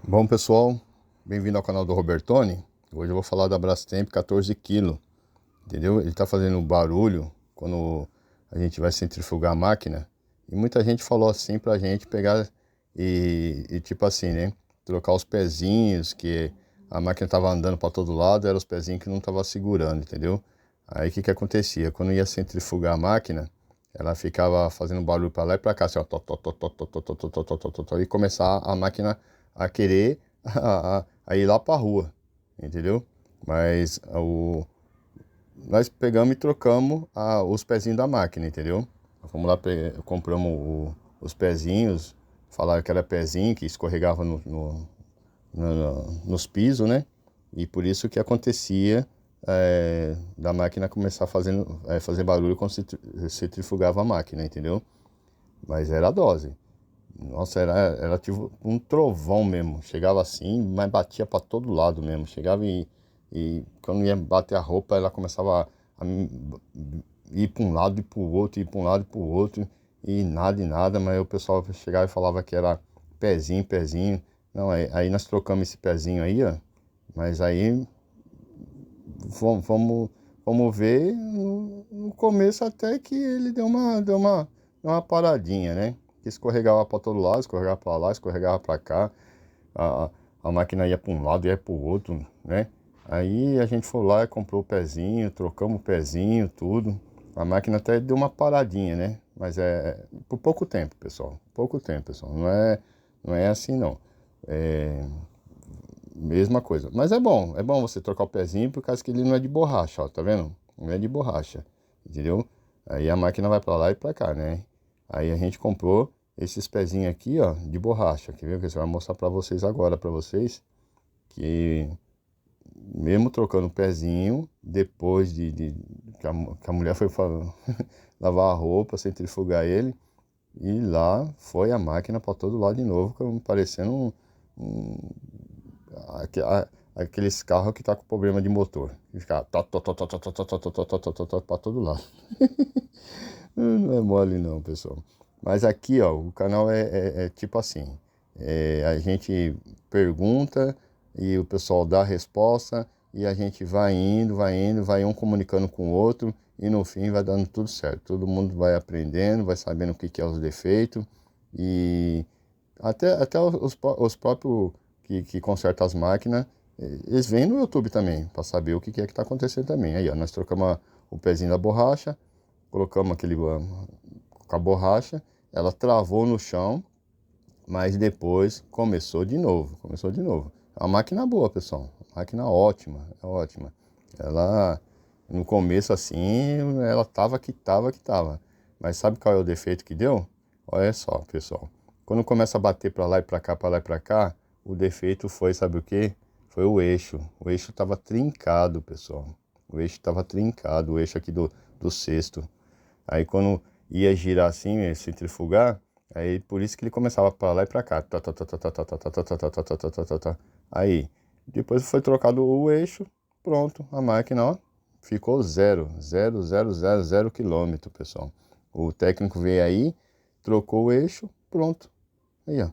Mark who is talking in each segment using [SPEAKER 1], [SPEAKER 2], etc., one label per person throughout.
[SPEAKER 1] Bom pessoal, bem-vindo ao canal do Robertoni. Hoje eu vou falar da Brastemp 14 kg, entendeu? Ele tá fazendo barulho quando a gente vai centrifugar a máquina. E muita gente falou assim pra gente pegar e tipo assim, né? Trocar os pezinhos, que a máquina tava andando para todo lado, eram os pezinhos que não tava segurando, entendeu? Aí o que que acontecia? Quando ia centrifugar a máquina, ela ficava fazendo barulho para lá e para cá, assim, ó, e começar a máquina a querer a ir lá para a rua, entendeu? Mas nós pegamos e trocamos os pezinhos da máquina, entendeu? Fomos lá, compramos os pezinhos, falaram que era pezinho, que escorregava nos pisos, né? E por isso que acontecia da máquina começar fazer barulho quando se centrifugava a máquina, entendeu? Mas era a dose. Nossa, era tipo um trovão mesmo. Chegava assim, mas batia para todo lado mesmo. Chegava e quando ia bater a roupa, ela começava a ir para um lado e para o outro, ir para um lado e para o outro, e nada. Mas o pessoal chegava e falava que era pezinho, pezinho. Não, aí nós trocamos esse pezinho aí, ó. Mas aí vamos ver no começo até que ele deu uma paradinha, né? Que escorregava para todo lado, escorregava para lá, escorregava para cá. A, a máquina ia para um lado, ia para o outro, né? Aí a gente foi lá e comprou o pezinho, trocamos o pezinho, tudo. A máquina até deu uma paradinha, né? Mas é por pouco tempo, pessoal. Pouco tempo, pessoal. Não é assim, não. É, mesma coisa. Mas é bom você trocar o pezinho por causa que ele não é de borracha, ó, tá vendo? Não é de borracha, entendeu? Aí a máquina vai pra lá e pra cá, né? Aí a gente comprou esses pezinhos aqui, ó, de borracha, quer ver? Que você vai mostrar pra vocês agora, pra vocês, que mesmo trocando o pezinho, depois que a mulher foi lavar a roupa, centrifugar ele, e lá foi a máquina pra todo lado de novo, como parecendo um aque- a- aqueles carros que tá com problema de motor. E fica pra todo lado. Não é mole não, pessoal. Mas aqui, ó, o canal é tipo assim. A gente pergunta e o pessoal dá a resposta e a gente vai um comunicando com o outro e no fim vai dando tudo certo. Todo mundo vai aprendendo, vai sabendo o que que é os defeitos e até os próprios que consertam as máquinas, eles vêm no YouTube também, para saber o que é que está acontecendo também. Aí, ó, nós trocamos o pezinho da borracha, colocamos aquele com a borracha, ela travou no chão, mas depois começou de novo. É uma máquina boa, pessoal, máquina ótima, é ótima. Ela, no começo assim, ela tava, mas sabe qual é o defeito que deu? Olha só, pessoal. Quando começa a bater para lá e para cá, para lá e para cá, o defeito foi, sabe o quê? Foi o eixo. O eixo estava trincado, pessoal. O eixo estava trincado, o eixo aqui do cesto. Aí quando ia girar assim, centrifugar, aí por isso que ele começava para lá e para cá. Aí, depois foi trocado o eixo, pronto, a máquina, ó, ficou zero quilômetro, pessoal. O técnico veio aí, trocou o eixo, pronto. Aí, ó,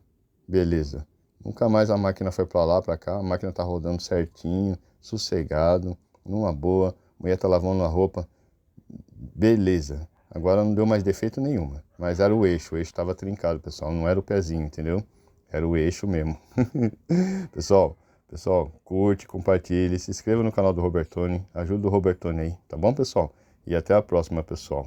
[SPEAKER 1] beleza. Nunca mais a máquina foi para lá, para cá, a máquina tá rodando certinho, sossegado, numa boa. A mulher tá lavando a roupa, beleza. Agora não deu mais defeito nenhuma, mas era o eixo estava trincado, pessoal, não era o pezinho, entendeu? Era o eixo mesmo. Pessoal, curte, compartilhe, se inscreva no canal do Robertoni, ajuda o Robertoni aí, tá bom, pessoal? E até a próxima, pessoal.